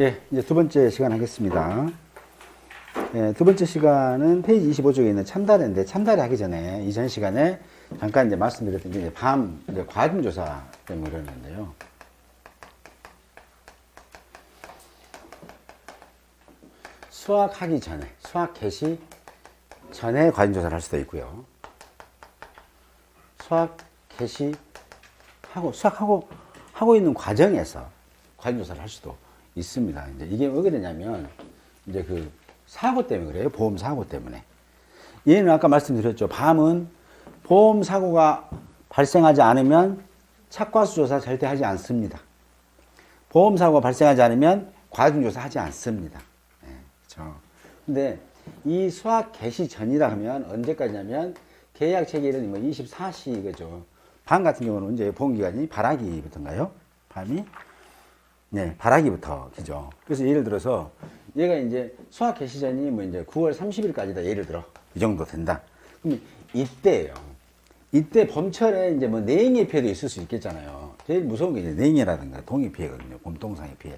예, 이제 두 번째 시간 하겠습니다. 예, 두 번째 시간은 페이지 25쪽에 있는 참다리인데, 참다리 하기 전에 이전 시간에 잠깐 이제 말씀드렸던 게 이제 이제 과중조사 때문에 그러는데요. 수학하기 전에, 수학 개시 전에 과중조사를 할 수도 있고요. 수학 개시하고, 하고 있는 과정에서 과중조사를 할 수도 있습니다. 이제 이게 왜 그러냐면, 이제 그 사고 때문에 그래요. 보험 사고 때문에. 얘는 아까 말씀드렸죠. 밤은 보험 사고가 발생하지 않으면 착과수 조사 절대 하지 않습니다. 보험 사고가 발생하지 않으면 과중조사 하지 않습니다. 네, 그렇죠. 근데 이 수학 개시 전이라 하면 언제까지냐면 계약 체결일 24시 그죠. 밤 같은 경우는 언제 보험 기간이 발하기부터인가요? 밤이 네, 발하기부터 기죠. 그래서 예를 들어서 얘가 이제 수학 개시 전이 뭐 이제 9월 30일까지다 예를 들어 이 정도 된다. 그럼 이때예요. 이때 범철에 이제 뭐 내행의 피해도 있을 수 있겠잖아요. 제일 무서운 게 이제 내행이라든가 동의 피해거든요. 봄동상의 피해.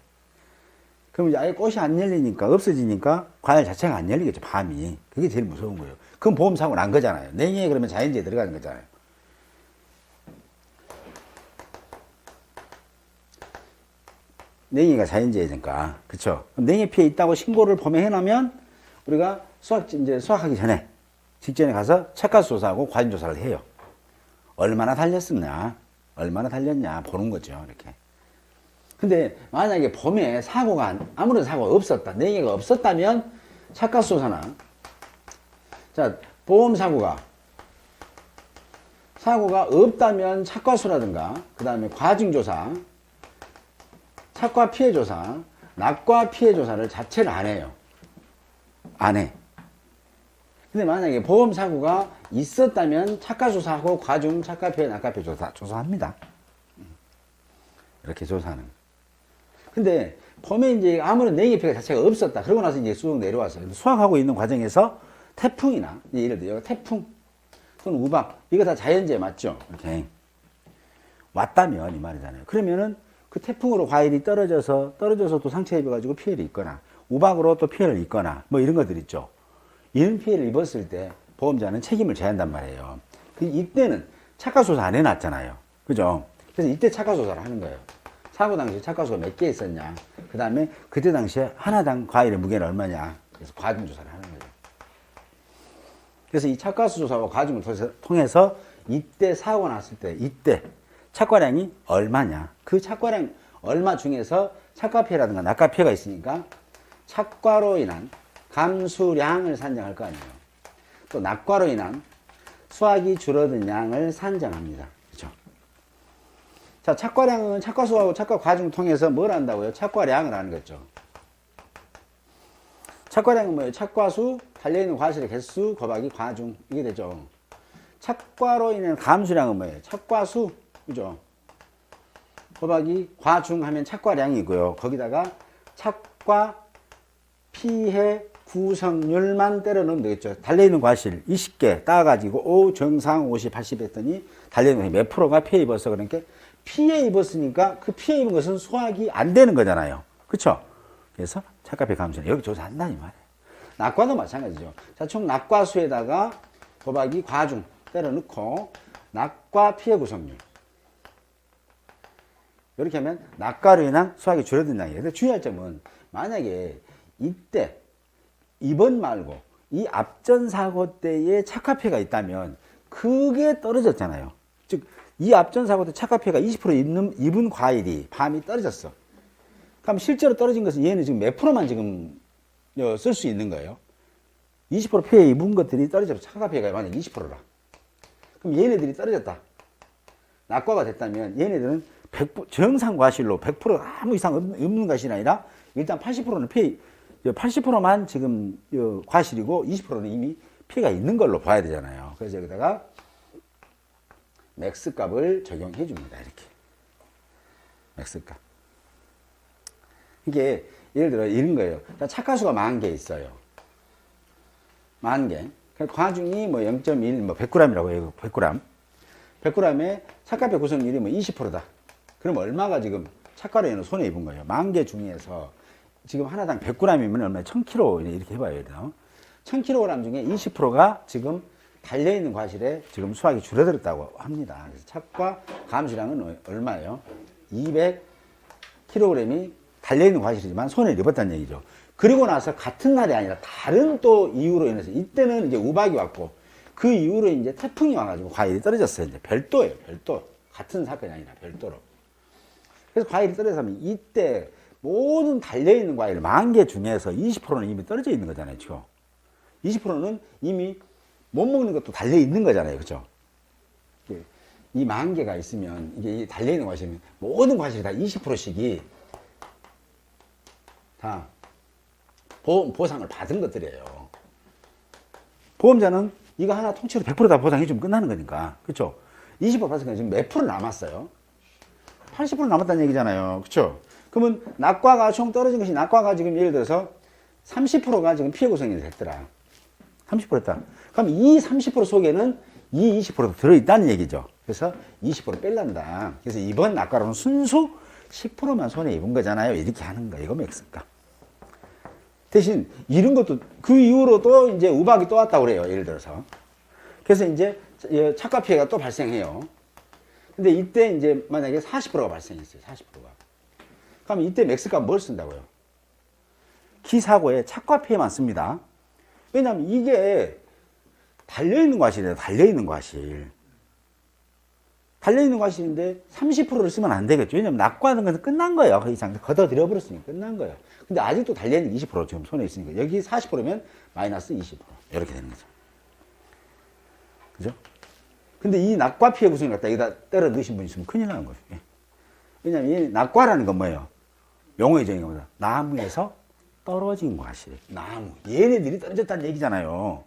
그럼 이제 아예 꽃이 안 열리니까 없어지니까 과일 자체가 안 열리겠죠. 밤이. 그게 제일 무서운 거예요. 그럼 보험 사고 난 거잖아요. 내행에 그러면 자연재해 들어가는 거잖아요. 냉해가 자연재해니까, 그쵸? 냉해 피해 있다고 신고를 범에 해놓으면 우리가 이제 수학하기 전에 직전에 가서 책가수 조사하고 과징 조사를 해요. 얼마나 달렸었냐, 얼마나 달렸냐 보는 거죠, 이렇게. 근데 만약에 범에 아무런 사고가 없었다, 냉해가 없었다면 책가수 조사나, 자 보험 사고가 없다면 착과수라든가 그 다음에 과징조사, 착과 피해 조사, 낙과 피해 조사를 자체를 안 해요. 안 해. 근데 만약에 보험 사고가 있었다면 착과 조사하고 과중, 착과 피해, 낙과 피해 조사합니다. 이렇게 조사하는. 근데 범에 이제 아무런 냉해 피해 자체가 없었다. 그러고 나서 이제 쑥 내려왔어요. 수확하고 있는 과정에서 태풍이나 예를 들어 태풍 또는 우박 이거 다 자연재해 맞죠? 이렇게 왔다면 이 말이잖아요. 그러면은 그 태풍으로 과일이 떨어져서 또 상처 입어가지고 피해를 입거나 우박으로 또 피해를 입거나 뭐 이런 것들 있죠. 이런 피해를 입었을 때 보험자는 책임을 져야 한단 말이에요. 이때는 착과조사 안 해놨잖아요. 그죠? 그래서 이때 착과조사를 하는 거예요. 사고 당시 착과수가 몇 개 있었냐. 그 다음에 그때 당시에 하나당 과일의 무게는 얼마냐. 그래서 과중조사를 하는 거예요. 그래서 이 착과수 조사와 과중을 통해서 이때 사고 났을 때 이때 착과량이 얼마냐. 그 착과량 얼마 중에서 착과피해라든가 낙과피해가 있으니까 착과로 인한 감수량을 산정할 거 아니에요. 또 낙과로 인한 수확이 줄어든 양을 산정합니다. 그렇죠? 자, 착과량은 착과수하고 착과과중을 통해서 뭘 한다고요? 착과량을 하는 거죠. 착과량은 뭐예요? 착과수, 달려있는 과실의 개수, 곱하기 과중. 이게 되죠. 착과로 인한 감수량은 뭐예요? 착과수. 그죠? 곱하기 과중하면 착과량이고요. 거기다가 착과 피해 구성률만 때려 넣으면 되겠죠. 달려있는 과실 20개 따가지고 정상 50, 80 했더니 달려있는 몇 프로가 피해 입었어. 그러니까 피해 입었으니까 그 피해 입은 것은 소화가 안 되는 거잖아요. 그쵸? 그래서 착과 피해 감수량 여기 조사한다 이 말이에요. 낙과도 마찬가지죠. 자, 총 낙과수에다가 곱하기 과중 때려 넣고 낙과 피해 구성률 이렇게 하면 낙과로 인한 수확이 줄어든 양이에요. 근데 주의할 점은 만약에 이때 이번 말고 이 앞전 사고 때에 착화 피해가 있다면 그게 떨어졌잖아요. 즉 이 앞전 사고 때 착화 피해가 20% 입은 과일이 밤이 떨어졌어. 그럼 실제로 떨어진 것은 얘는 지금 몇 프로만 지금 쓸 수 있는 거예요. 20% 피해 입은 것들이 떨어져서 착화 피해가 만약 20%라. 그럼 얘네들이 떨어졌다. 낙과가 됐다면 얘네들은 100% 정상 과실로 100% 아무 이상 없는 과실이 아니라 일단 80%는 피해, 80%만 지금 과실이고 20%는 이미 피해가 있는 걸로 봐야 되잖아요. 그래서 여기다가 맥스 값을 적용해 줍니다. 이렇게. 맥스 값. 이게 예를 들어 이런 거예요. 착과수가 10,000개 있어요. 10,000개. 과중이 뭐 0.1, 뭐 100g이라고 해요. 100g. 100g에 착과피해 구성률이 뭐 20%다. 그럼 얼마가 지금 착과로 인해 손해 입은 거예요. 10,000개 중에서 지금 하나당 100g이면 얼마야? 1000kg 이렇게 해봐요. 1000kg 중에 20%가 지금 달려있는 과실에 지금 수확이 줄어들었다고 합니다. 그래서 착과 감수량은 얼마예요? 200kg이 달려있는 과실이지만 손해를 입었다는 얘기죠. 그리고 나서 같은 날이 아니라 다른 또 이유로 인해서 이때는 이제 우박이 왔고 그 이후로 이제 태풍이 와가지고 과일이 떨어졌어요. 이제 별도예요. 별도. 같은 사건이 아니라 별도로. 그래서 과일이 떨어졌으면 이때 모든 달려있는 과일 10,000개 중에서 20%는 이미 떨어져 있는 거잖아요. 지금. 20%는 이미 못 먹는 것도 달려있는 거잖아요. 그죠? 이 10,000개가 있으면 이게 달려있는 과실은 모든 과실이 다 20%씩이 다 보상을 받은 것들이에요. 보험자는 이거 하나 통째로 100%다 보상해주면 끝나는 거니까. 그쵸? 20% 받았으니까 지금 몇 프로 남았어요? 80% 남았다는 얘기잖아요. 그쵸? 그러면 낙과가 총 떨어진 것이 낙과가 지금 예를 들어서 30%가 지금 피해 구성이 됐더라. 30%였다. 그럼 이 30% 속에는 이 20%도 들어있다는 얘기죠. 그래서 20% 뺄란다. 그래서 이번 낙과로는 순수 10%만 손해 입은 거잖아요. 이렇게 하는 거. 이거 맥스가. 대신 이런 것도 그 이후로 또 이제 우박이 또 왔다고 그래요. 예를 들어서. 그래서 이제 착과 피해가 또 발생해요. 근데 이때 이제 만약에 40%가 발생했어요. 40%가. 그럼 이때 맥스가 뭘 쓴다고요? 기사고에 착과 피해만 씁니다. 왜냐하면 이게 달려있는 과실이에요. 달려있는 과실. 달려있는 과실인데 30%를 쓰면 안 되겠죠. 왜냐하면 낙과하는 것은 끝난 거예요. 그 이상 걷어들여버렸으니까 끝난 거예요. 근데 아직도 달려있는 게 20% 지금 손에 있으니까 여기 40%면 마이너스 20% 이렇게 되는 거죠. 그죠? 근데 이 낙과 피해 구성을 갖다 여기다 때려 넣으신 분 있으면 큰일 나는 거죠. 왜냐하면 이 낙과라는 건 뭐예요? 용어의 정의가 뭐다? 나무에서 떨어진 과실. 나무. 얘네들이 떨어졌다는 얘기잖아요.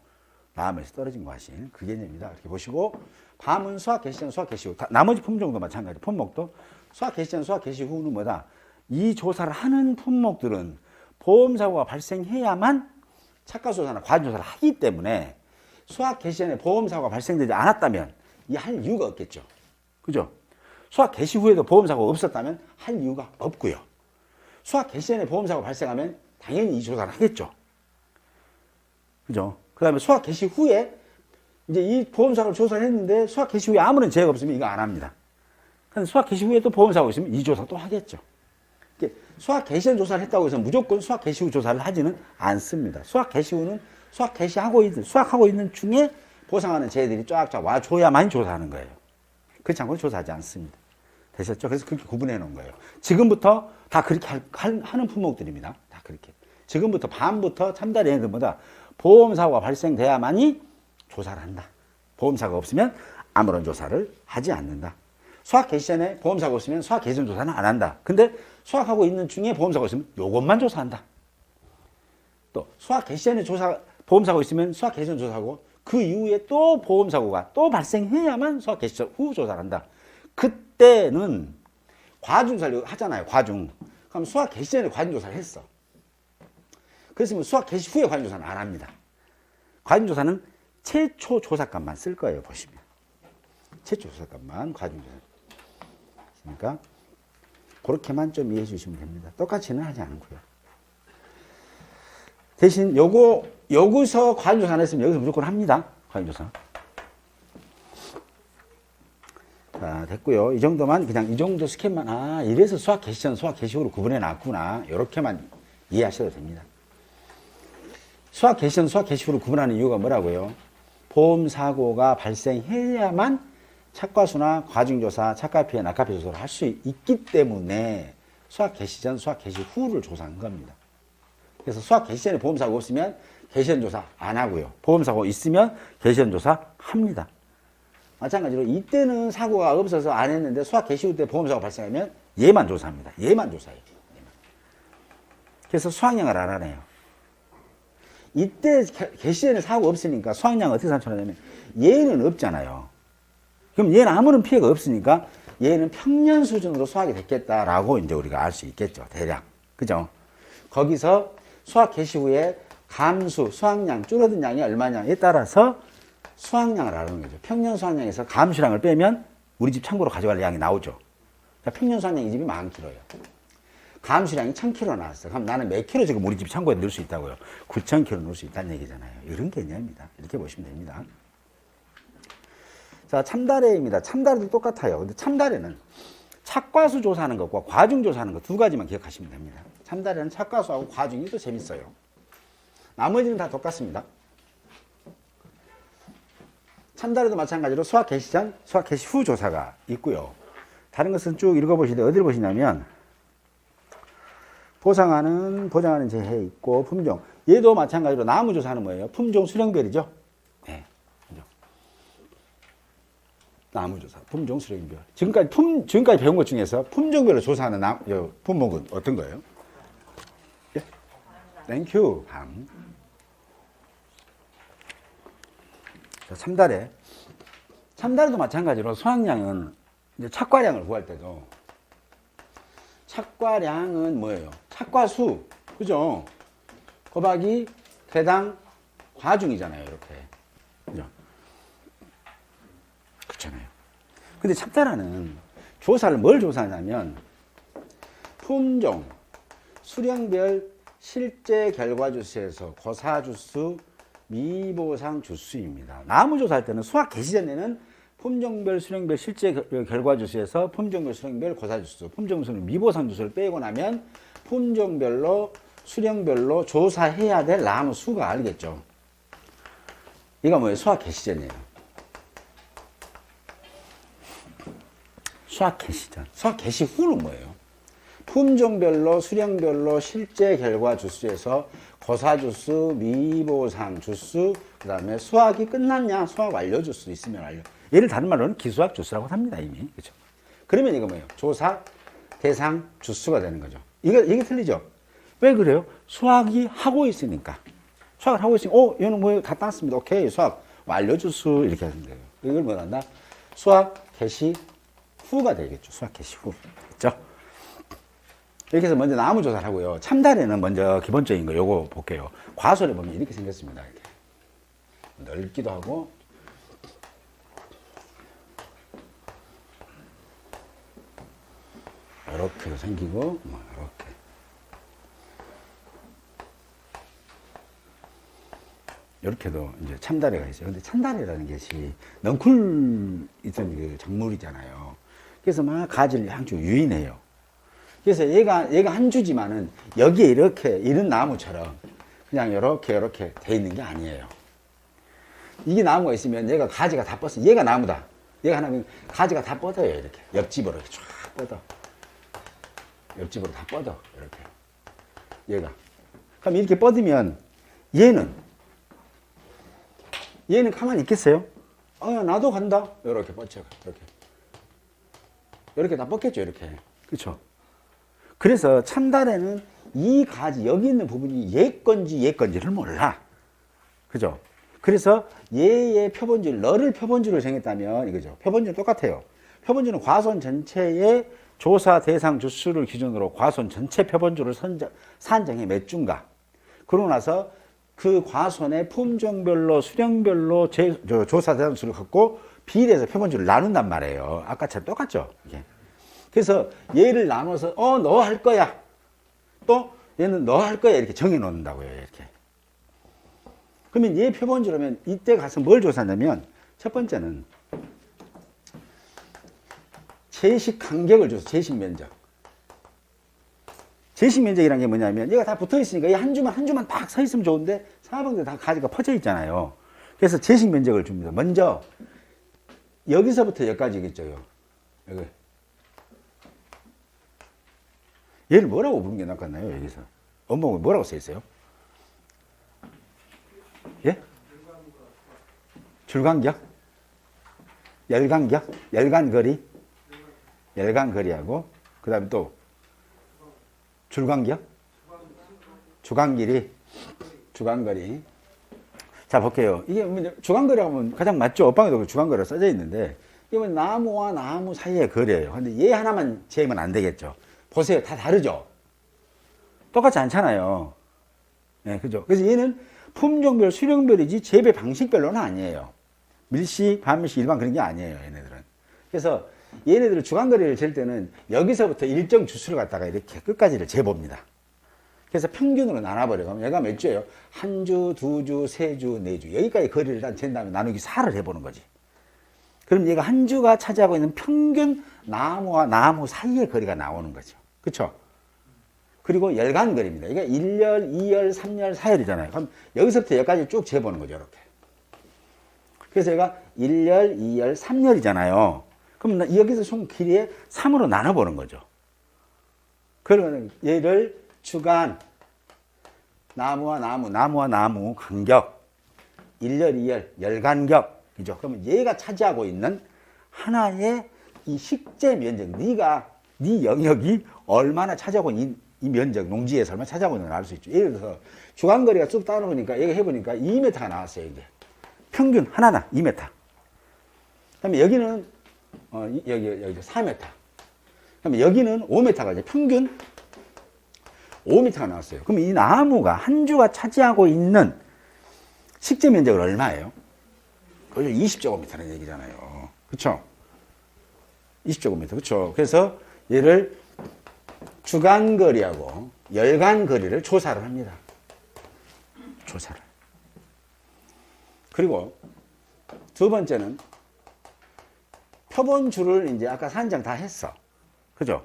나무에서 떨어진 과실. 그 개념입니다. 이렇게 보시고 밤은 수확 개시 전, 수확 개시 후. 나머지 품종도 마찬가지. 품목도 수확 개시 전, 수확 개시 후는 뭐다? 이 조사를 하는 품목들은 보험사고가 발생해야만 착과조사나 과정조사를 하기 때문에 수확 개시 전에 보험사고가 발생되지 않았다면 이 할 이유가 없겠죠. 그죠? 수확 개시 후에도 보험사고가 없었다면 할 이유가 없고요. 수확 개시 전에 보험사고가 발생하면 당연히 이 조사를 하겠죠. 그죠? 그 다음에 수확 개시 후에 이제 이 보험사고를 조사를 했는데 수확 개시 후에 아무런 죄가 없으면 이거 안 합니다. 근데 수확 개시 후에 또 보험사고가 있으면 이 조사 또 하겠죠. 수확 개시 전 조사를 했다고 해서 무조건 수확 개시 후 조사를 하지는 않습니다. 수확 개시 후는 수확 개시하고 있는, 수확하고 있는 중에 보상하는 재들이 쫙쫙 와줘야만 조사하는 거예요. 그렇지 않고는 조사하지 않습니다. 되셨죠? 그래서 그렇게 구분해 놓은 거예요. 지금부터 다 그렇게 하는 품목들입니다. 다 그렇게. 지금부터 밤부터 참다리 얘네들보다 보험사고가 발생돼야만이 조사를 한다. 보험사고가 없으면 아무런 조사를 하지 않는다. 수확 개시 전에 보험사고가 없으면 수확 개시 전 조사는 안 한다. 근데 수확하고 있는 중에 보험사고가 있으면 요것만 조사한다. 또 수확 개시 전에 보험사고가 있으면 수확 개시 전 조사하고 그 이후에 또 보험사고가 또 발생해야만 수확 개시 후 조사를 한다. 그때는 과중조사를 하잖아요. 과중. 그럼 수확 개시 전에 과중조사를 했어. 그랬으면 수확 개시 후에 과중조사는 안 합니다. 과중조사는 최초 조사값만 쓸 거예요. 보시면. 최초 조사값만 과중조사. 그러니까 그렇게만 좀 이해해 주시면 됩니다. 똑같이는 하지 않고요. 대신 여기서 과중조사 안 했으면 여기서 무조건 합니다. 과중조사. 자, 됐고요. 이 정도만 그냥 이 정도 스캔만 이래서 수확 개시 전, 수확 개시 후로 구분해 놨구나. 이렇게만 이해하셔도 됩니다. 수확 개시 전, 수확 개시 후로 구분하는 이유가 뭐라고요? 보험사고가 발생해야만 착과수나 과징조사, 착과피해, 낙과피해 조사를 할 수 있기 때문에 수확 개시 전, 수확 개시 후를 조사한 겁니다. 그래서 수확 개시 전에 보험사고 없으면 개시 전 조사 안 하고요. 보험사고 있으면 개시 전 조사 합니다. 마찬가지로 이때는 사고가 없어서 안 했는데 수확 개시 후 때 보험사고 발생하면 얘만 조사합니다. 얘만 조사해요. 얘만. 그래서 수확량을 알아내요. 이때 개시 전에 사고 없으니까 수확량을 어떻게 산출하냐면 얘는 없잖아요. 그럼 얘는 아무런 피해가 없으니까 얘는 평년 수준으로 수확이 됐겠다라고 이제 우리가 알 수 있겠죠. 대략. 그죠? 거기서 수확 개시 후에 감수, 수확량, 줄어든 양이 얼마냐에 따라서 수확량을 알아내는 거죠. 평년 수확량에서 감수량을 빼면 우리 집 창고로 가져갈 양이 나오죠. 평년 수확량 이 집이 10,000kg예요. 감수량이 1000kg 나왔어. 그럼 나는 몇 킬로 지금 우리 집 창고에 넣을 수 있다고요? 9000kg 넣을 수 있다는 얘기잖아요. 이런 개념입니다. 이렇게 보시면 됩니다. 자, 참다래입니다. 참다래도 똑같아요. 근데 참다래는 착과수 조사하는 것과 과중 조사하는 것 두 가지만 기억하시면 됩니다. 참다래는 착과수하고 과중이 또 재밌어요. 나머지는 다 똑같습니다. 참다래도 마찬가지로 수학 개시 전, 수학 개시 후 조사가 있고요. 다른 것은 쭉 읽어보시는데 어디를 보시냐면 보장하는 재해 있고 품종. 얘도 마찬가지로 나무 조사는 뭐예요? 품종 수령별이죠. 네, 그죠. 나무 조사, 품종 수령별. 지금까지 배운 것 중에서 품종별로 조사하는 품목은 어떤 거예요? 예? 땡큐. 밤. 자, 참다래도 마찬가지로 수확량은 이제 착과량을 구할 때도 착과량은 뭐예요? 착과수, 그죠? 곱하기 대당 과중이잖아요, 이렇게. 그죠? 그렇잖아요. 근데 참다라는 조사를 뭘 조사하냐면 품종, 수령별 실제 결과 주수에서 고사 주수, 미보상 주수입니다. 나무 조사할 때는 수학 개시 전에는 품종별, 수령별, 실제 결과 주수에서 품종별, 수령별, 고사 주수, 품종별, 미보상 주수를 빼고 나면 품종별로, 수령별로 조사해야 될 나무 수가 알겠죠. 이거 뭐예요? 수학 개시 전이에요. 수학 개시 전. 수학 개시 후는 뭐예요? 품종별로, 수령별로, 실제 결과 주수에서 고사 주수, 미보상 주수, 그 다음에 수학이 끝났냐, 수학 완료 주수 있으면 완료. 얘를 다른 말로는 기수학 주수라고 합니다, 이미. 그죠? 그러면 이거 뭐예요? 조사, 대상, 주수가 되는 거죠. 이게 틀리죠? 왜 그래요? 수학이 하고 있으니까. 수학을 하고 있으니까, 얘는 뭐예요? 다 땄습니다. 오케이, 수학 완료 주수, 이렇게 하는 거예요. 이걸 뭐 한다? 수학 개시 후가 되겠죠. 수학 개시 후. 그죠? 이렇게 해서 먼저 나무 조사를 하고요. 참다래는 먼저 기본적인 거 요거 볼게요. 과솔에 보면 이렇게 생겼습니다. 이렇게. 넓기도 하고, 이렇게도 생기고, 이렇게. 이렇게도 이제 참다래가 있어요. 근데 참다래라는 것이 넝쿨 있던 그 작물이잖아요. 그래서 막 가지를 양쪽 유인해요. 그래서 얘가 한 주지만은 여기에 이렇게 이런 나무처럼 그냥 이렇게 돼 있는 게 아니에요. 이게 나무가 있으면 얘가 가지가 다 뻗어. 얘가 나무다. 얘가 하나면 가지가 다 뻗어요. 이렇게 옆집으로 이렇게 쫙 뻗어. 옆집으로 다 뻗어. 이렇게 얘가. 그럼 이렇게 뻗으면 얘는 가만히 있겠어요? 나도 간다. 이렇게 뻗쳐. 이렇게 다 뻗겠죠. 이렇게. 그렇죠? 그래서 참다래는 이 가지, 여기 있는 부분이 얘 건지를 몰라. 그죠? 그래서 얘의 표본질, 너를 표본질로 정했다면 이거죠. 표본질은 똑같아요. 표본질은 과손 전체의 조사 대상 주수를 기준으로 과손 전체 표본질을 산정해 몇 주인가. 그러고 나서 그 과손의 품종별로, 수령별로 조사 대상 수를 갖고 비례해서 표본질을 나눈단 말이에요. 아까처럼 똑같죠? 이게. 그래서 얘를 나눠서 너 할 거야. 또 얘는 너 할 거야. 이렇게 정해 놓는다고요. 이렇게. 그러면 얘 표본지로면 이때 가서 뭘 조사하냐면 첫 번째는 제식 간격을 줘서 제식 면적. 제식 면적이라는 게 뭐냐면 얘가 다 붙어 있으니까 얘 한 주만 딱 서 있으면 좋은데 사방에 다 가지가 퍼져 있잖아요. 그래서 제식 면적을 줍니다. 먼저 여기서부터 여기까지겠죠. 여기. 얘를 뭐라고 부르는 게 낫겠나요? 여기서 원본은 뭐라고 써 있어요? 예? 줄간격? 열간격? 열간거리? 열간거리하고 그 다음에 또 줄간격? 주간길이? 주간거리. 자 볼게요. 이게 주간거리라고 하면 가장 맞죠? 업방에도 주간거리가 써져 있는데 이게 나무와 나무 사이의 거리예요. 근데 얘 하나만 재면 안 되겠죠. 보세요. 다 다르죠? 똑같지 않잖아요. 네, 그죠? 그래서 얘는 품종별, 수령별이지 재배 방식별로는 아니에요. 밀식, 반밀식, 일반 그런 게 아니에요. 얘네들은. 그래서 얘네들을 주간거리를 잴 때는 여기서부터 일정 주수를 갖다가 이렇게 끝까지를 재봅니다. 그래서 평균으로 나눠버려. 그럼 얘가 몇 주예요? 한 주, 두 주, 세 주, 네 주. 여기까지 거리를 일단 잰 다음에 나누기 4를 해보는 거지. 그럼 얘가 한 주가 차지하고 있는 평균 나무와 나무 사이의 거리가 나오는 거죠. 그쵸? 그리고 열간 거리입니다. 이게 1열, 2열, 3열, 4열이잖아요. 그럼 여기서부터 여기까지 쭉 재보는 거죠. 이렇게. 그래서 얘가 1열, 2열, 3열이잖아요. 그럼 여기서 총 길이에 3으로 나눠보는 거죠. 그러면 얘를 주간, 나무와 나무, 나무와 나무 간격, 1열, 2열, 열간격, 그죠? 그러면 얘가 차지하고 있는 하나의 이 식재 면적, 네 영역이 얼마나 차지하고 있는 이 면적, 농지에서 얼마나 차지하고 있는지 알 수 있죠. 예를 들어서 주간거리가 쭉 따라오니까 얘가 해보니까 2m가 나왔어요, 이게. 평균 하나나 2m. 그다음에 여기는 여기 4m. 그다음에 여기는 5m가 이제 평균 5m가 나왔어요. 그럼 이 나무가 한 주가 차지하고 있는 식재 면적은 얼마예요? 거의 20제곱미터라는 얘기잖아요. 그렇죠? 20제곱미터. 그렇죠? 그래서 얘를 주간거리하고 열간거리를 조사를 합니다. 조사를. 그리고 두 번째는 표본주를 이제 아까 산정 다 했어. 그죠?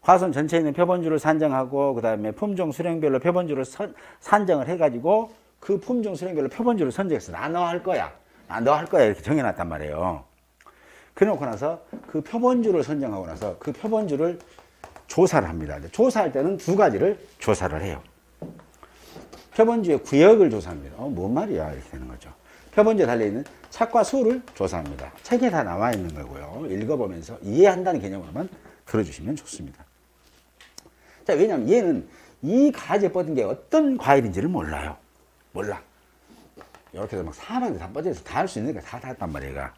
화손 전체에 있는 표본주를 산정하고 그 다음에 품종 수령별로 표본주를 산정을 해가지고 그 품종 수령별로 표본주를 선정해서 너 할 거야 이렇게 정해놨단 말이에요. 그래놓고 나서 그 표본주를 선정하고 나서 그 표본주를 조사를 합니다. 조사할 때는 두 가지를 조사를 해요. 표본주의 구역을 조사합니다. 뭔 말이야 이렇게 되는 거죠. 표본주에 달려있는 착과 수를 조사합니다. 책에 다 나와 있는 거고요. 읽어보면서 이해한다는 개념으로만 들어주시면 좋습니다. 자, 왜냐하면 얘는 이 가지에 뻗은 게 어떤 과일인지를 몰라요. 몰라. 이렇게 해서 막 사방에 다 뻗어서 다 할 수 있는 게 다 했단 말이에요. 얘가.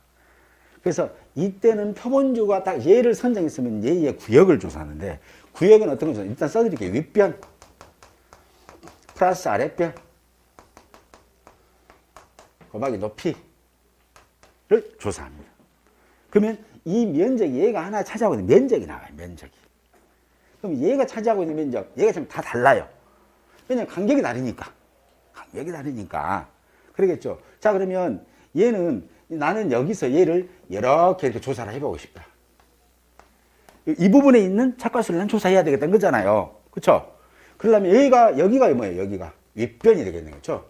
그래서 이때는 표본주가 딱 얘를 선정했으면 얘의 구역을 조사하는데, 구역은 어떤 거죠? 일단 써드릴게요. 윗변 플러스 아랫변 곱하기 높이를 조사합니다. 그러면 이 면적이 얘가 하나 차지하고 있는 면적이 나와요. 면적이. 그럼 얘가 차지하고 있는 면적, 얘가 지금 다 달라요. 왜냐면 간격이 다르니까. 간격이 다르니까. 그러겠죠. 자, 그러면 얘는, 나는 여기서 얘를 이렇게 조사를 해보고 싶다. 이 부분에 있는 착과수를 난 조사해야 되겠다는 거잖아요. 그쵸? 그러려면 여기가 뭐예요? 여기가 윗변이 되겠는 거죠.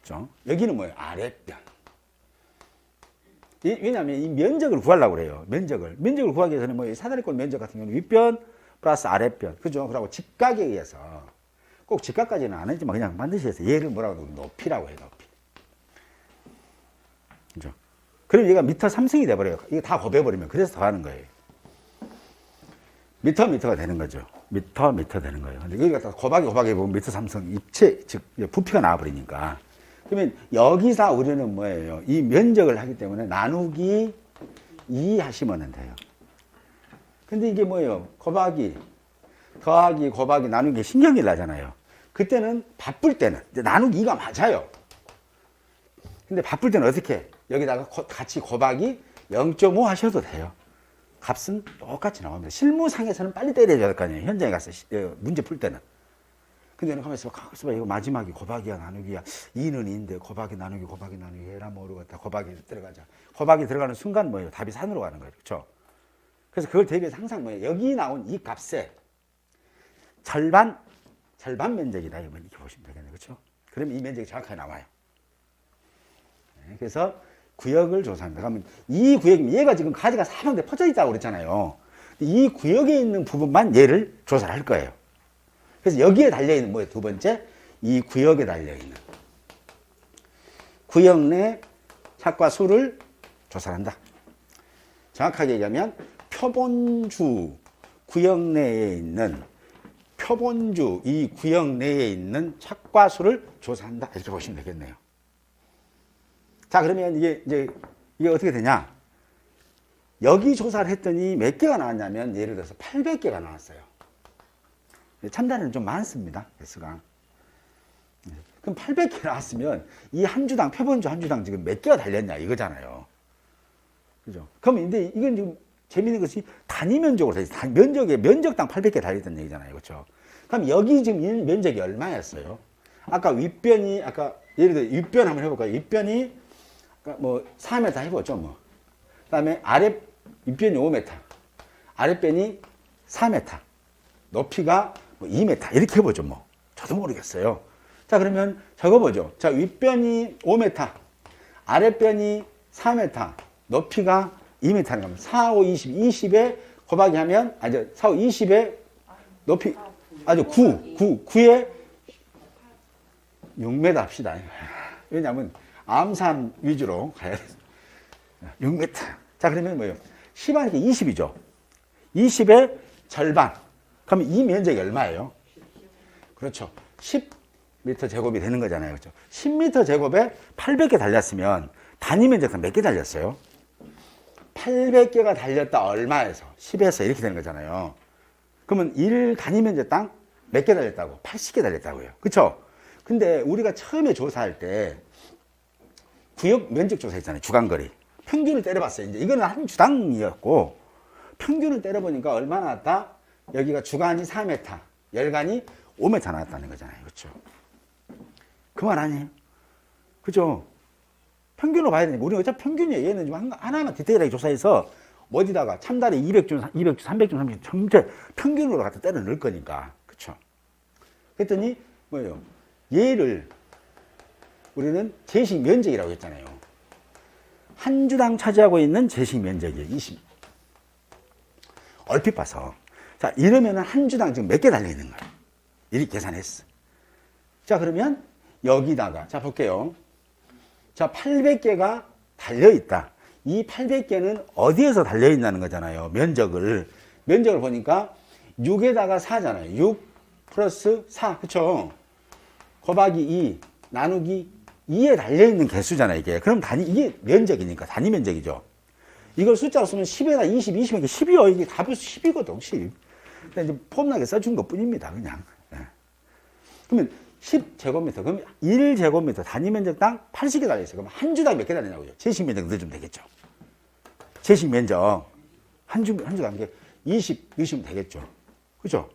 그쵸? 여기는 뭐예요? 아랫변. 왜냐하면 이 면적을 구하려고 그래요. 면적을 구하기 위해서는 뭐 사다리꼴 면적 같은 경우는 윗변 플러스 아랫변. 그죠? 그리고 직각에 의해서 꼭 직각까지는 안 하지만 그냥 반드시 해서 얘를 뭐라고 하면 높이라고 해요. 높이. 그죠? 그럼 얘가 미터 3승이 돼버려요. 이거 다 곱해버리면. 그래서 더 하는 거예요. 미터가 되는 거죠. 미터 되는 거예요. 근데 여기 갖다 곱하기 보면 미터 3승 입체, 즉, 부피가 나와버리니까. 그러면 여기서 우리는 뭐예요? 이 면적을 하기 때문에 나누기 2 하시면 돼요. 근데 이게 뭐예요? 곱하기, 더하기, 곱하기, 나누기 신경이 나잖아요. 그때는 바쁠 때는 이제 나누기 2가 맞아요. 근데 바쁠 때는 어떻게? 여기다가 같이 곱하기 0.5 하셔도 돼요. 값은 똑같이 나옵니다. 실무상에서는 빨리 때려야 될 거 아니에요. 현장에 가서 문제 풀 때는. 근데 가만있어 봐. 이거 마지막이 곱하기야 나누기야. 2는 2인데 곱하기 나누기 해라 모르겠다. 곱하기 들어가자. 곱하기 들어가는 순간 뭐예요? 답이 산으로 가는 거예요. 그렇죠? 그래서 그걸 대비해서 항상 뭐예요? 여기 나온 이 값에 절반 면적이다. 이렇게 보시면 되겠네요. 그렇죠? 그러면 이 면적이 정확하게 나와요. 네, 그래서 구역을 조사합니다. 그러면 이 구역이면 얘가 지금 가지가 사방에 퍼져 있다고 그랬잖아요. 이 구역에 있는 부분만 얘를 조사를 할 거예요. 그래서 여기에 달려있는 뭐예요? 두 번째, 이 구역에 달려있는 구역 내 착과 수를 조사한다. 정확하게 얘기하면 표본주 구역 내에 있는 표본주 이 구역 내에 있는 착과 수를 조사한다. 이렇게 보시면 되겠네요. 자, 그러면 이게 어떻게 되냐? 여기 조사를 했더니 몇 개가 나왔냐면 예를 들어서 800개가 나왔어요. 참단에는 좀 많습니다. 개수가. 그럼 800개 나왔으면 이 한 주당, 표본주 한 주당 지금 몇 개가 달렸냐 이거잖아요. 그죠? 그럼 근데 이건 지금 재미있는 것이 단위 면적으로 돼 있어요. 면적에 면적당 800개 달렸던 얘기잖아요. 그렇죠? 그럼 여기 지금 면적이 얼마였어요? 아까 윗변이 아까 예를 들어 윗변 한번 해볼까요? 윗변이 뭐 4m 해보죠. 뭐. 그다음에 아래 윗변이 5m, 아랫변이 4m, 높이가 뭐 2m 이렇게 해보죠. 뭐 저도 모르겠어요. 자 그러면 적어보죠. 자 윗변이 5m, 아랫변이 4m, 높이가 2m는 겁니다. 4, 5, 20, 20에 곱하기 하면, 4, 5, 20에 높이, 9에 6m 합시다. 왜냐하면 암산 위주로 가야 돼. 6m. 자, 그러면 뭐예요? 10하니까 20이죠. 20의 절반. 그러면 이 면적이 얼마예요? 그렇죠. 10m 제곱이 되는 거잖아요. 그렇죠. 10m 제곱에 800개 달렸으면 단위 면적은 몇 개 달렸어요? 800개가 달렸다 얼마에서 10에서 이렇게 되는 거잖아요. 그러면 1 단위 면적당 몇 개 달렸다고? 80개 달렸다고요. 그렇죠? 근데 우리가 처음에 조사할 때 구역 면적 조사 했잖아요. 주간거리. 평균을 때려봤어요. 이제 이거는 한 주당이었고 평균을 때려보니까 얼마 나왔다? 여기가 주간이 4m, 열간이 5m 나왔다는 거잖아요. 그렇죠? 그 말 아니에요? 그죠? 평균으로 봐야 되니까 우리는 어차피 평균이에요. 얘는 좀 하나만 디테일하게 조사해서 어디다가 참다리 200중, 200중, 300중, 300중 전체 평균으로 갖다 때려 넣을 거니까. 그쵸? 그랬더니 뭐예요? 얘를 우리는 제식 면적이라고 했잖아요. 한 주당 차지하고 있는 제식 면적이에요. 20. 얼핏 봐서. 자, 이러면은 한 주당 지금 몇 개 달려 있는 거예요? 이렇게 계산했어. 자, 그러면 여기다가, 자, 볼게요. 자, 800개가 달려있다. 이 800개는 어디에서 달려있다는 거잖아요. 면적을 보니까 6에다가 4잖아요. 6 플러스 4. 그쵸? 곱하기 2 나누기 2에 달려있는 개수잖아요. 이게. 그럼 이게 면적이니까 단위 면적이죠. 이걸 숫자로 쓰면 10에다 20, 20이니까 10이요. 이게 답이 10이거든. 10. 근데 이제 폼나게 써준 것 뿐입니다. 그냥. 네. 그러면 10제곱미터. 그럼 1제곱미터 단위 면적당 80개 달려있어요. 그럼 한 주당 몇 개 달리냐고요? 제식 면적 넣어주면 되겠죠. 제식 면적. 한 주당 20 넣으시면 되겠죠. 그죠?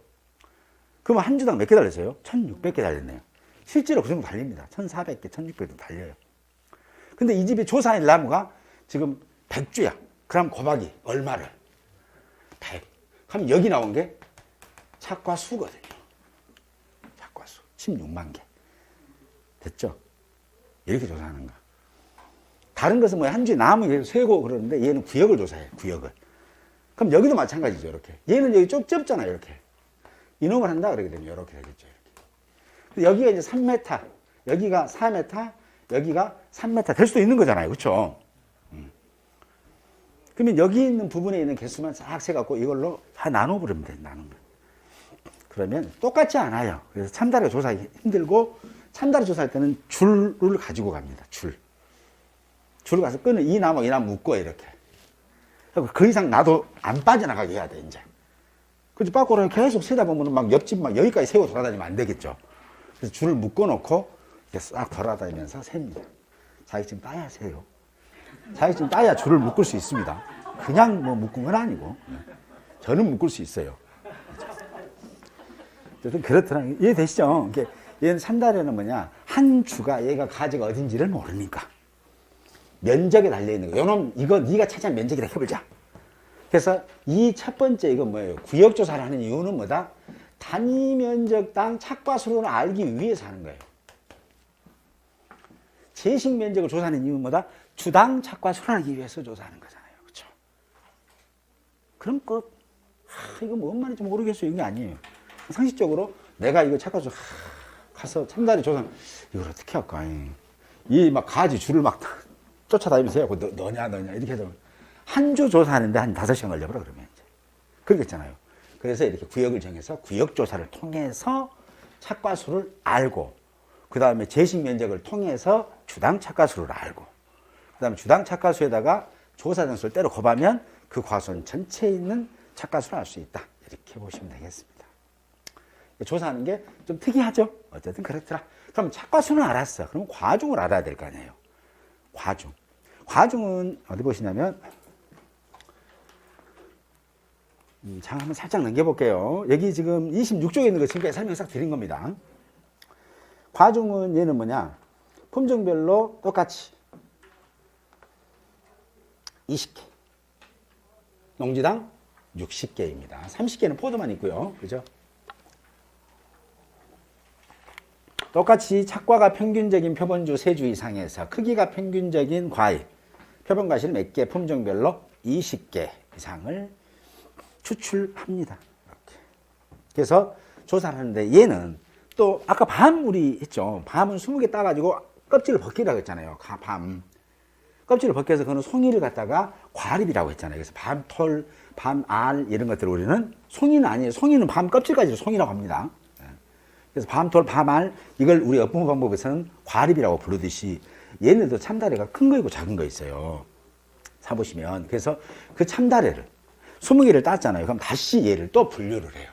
그러면 한 주당 몇 개 달렸어요? 1600개 달렸네요. 실제로 그 정도 달립니다. 1400개, 1600개 달려요. 근데 이 집에 조사할 나무가 지금 100주야. 그럼 곱하기 얼마를? 100. 그럼 여기 나온 게 착과 수거든요. 16만 개. 됐죠? 이렇게 조사하는 거. 다른 것은 뭐 한 주에 나무 세고 그러는데 얘는 구역을 조사해요. 구역을. 그럼 여기도 마찬가지죠. 이렇게. 얘는 여기 쭉 좁잖아요. 이렇게. 이놈을 한다 그러게 되면 이렇게 되겠죠. 이렇게. 여기가 이제 3m, 여기가 4m, 여기가 3m 될 수도 있는 거잖아요. 그렇죠? 그러면 여기 있는 부분에 있는 개수만 싹 세갖고 이걸로 다 나눠버리면 돼요. 나누면. 그러면 똑같지 않아요. 그래서 참다리 조사하기 힘들고 참다리 조사할 때는 줄을 가지고 갑니다. 줄을 가서 끈을 이 나무 묶어 이렇게. 그 이상 나도 안 빠져나가게 해야 돼 이제. 그래서 빠꾸를 계속 세다 보면 막 옆집 막 여기까지 세고 돌아다니면 안 되겠죠. 그래서 줄을 묶어 놓고 이렇게 싹 돌아다니면서 셉니다. 자격증 따야 세요. 자격증 따야 줄을 묶을 수 있습니다. 그냥 뭐 묶은 건 아니고 저는 묶을 수 있어요. 그렇더라고요. 이해되시죠? 얘는 참다리는 뭐냐? 한 주가 얘가 가지가 어딘지를 모르니까. 면적에 달려있는 거. 요놈, 이거 네가 차지한 면적이라 해보자. 그래서 이 첫 번째 이건 뭐예요? 구역조사를 하는 이유는 뭐다? 단위 면적당 착과수를 알기 위해서 하는 거예요. 제식 면적을 조사하는 이유는 뭐다? 주당 착과수를 알기 위해서 조사하는 거잖아요. 그렇죠? 그럼 이거 뭔 말인지 모르겠어요. 이게 아니에요. 상식적으로 내가 이거 착과수 가서 참다리 조사 이걸 어떻게 할까? 이 막 가지 줄을 막 쫓아다니면서 해갖고 너냐 이렇게 해서 한 주 조사하는데 한 5시간 걸려버려 그러면 이제 그러겠잖아요. 그래서 이렇게 구역을 정해서 구역 조사를 통해서 착과수를 알고 그 다음에 제식 면적을 통해서 주당 착과수를 알고 그 다음에 주당 착과수에다가 조사 점수를 때려 곱하면 그 과수원 전체에 있는 착과수를 알 수 있다. 이렇게 보시면 되겠습니다. 조사하는 게 좀 특이하죠? 어쨌든 그렇더라. 그럼 착과수는 알았어. 그럼 과중을 알아야 될 거 아니에요. 과중. 과중은 어디 보시냐면 장 한번 살짝 넘겨볼게요. 여기 지금 26쪽에 있는 거 지금까지 설명 싹 드린 겁니다. 과중은 얘는 뭐냐? 품종별로 똑같이 20개. 농지당 60개입니다. 30개는 포도만 있고요. 그죠? 똑같이 착과가 평균적인 표본주 3주 이상에서 크기가 평균적인 과일, 표본과실 몇 개, 품종별로 20개 이상을 추출합니다. 이렇게. 그래서 조사를 하는데 얘는 또 아까 밤 우리 했죠. 밤은 20개 따가지고 껍질을 벗기라고 했잖아요. 밤. 껍질을 벗겨서 그거는 송이를 갖다가 과립이라고 했잖아요. 그래서 밤톨, 밤알 이런 것들을 우리는 송이는 아니에요. 송이는 밤 껍질까지를 송이라고 합니다. 그래서 밤톨, 밤알 이걸 우리 업무 방법에서는 과립이라고 부르듯이 얘네도 참다래가 큰 거 있고 작은 거 있어요. 사보시면. 그래서 그 참다래를 20개를 땄잖아요. 그럼 다시 얘를 또 분류를 해요.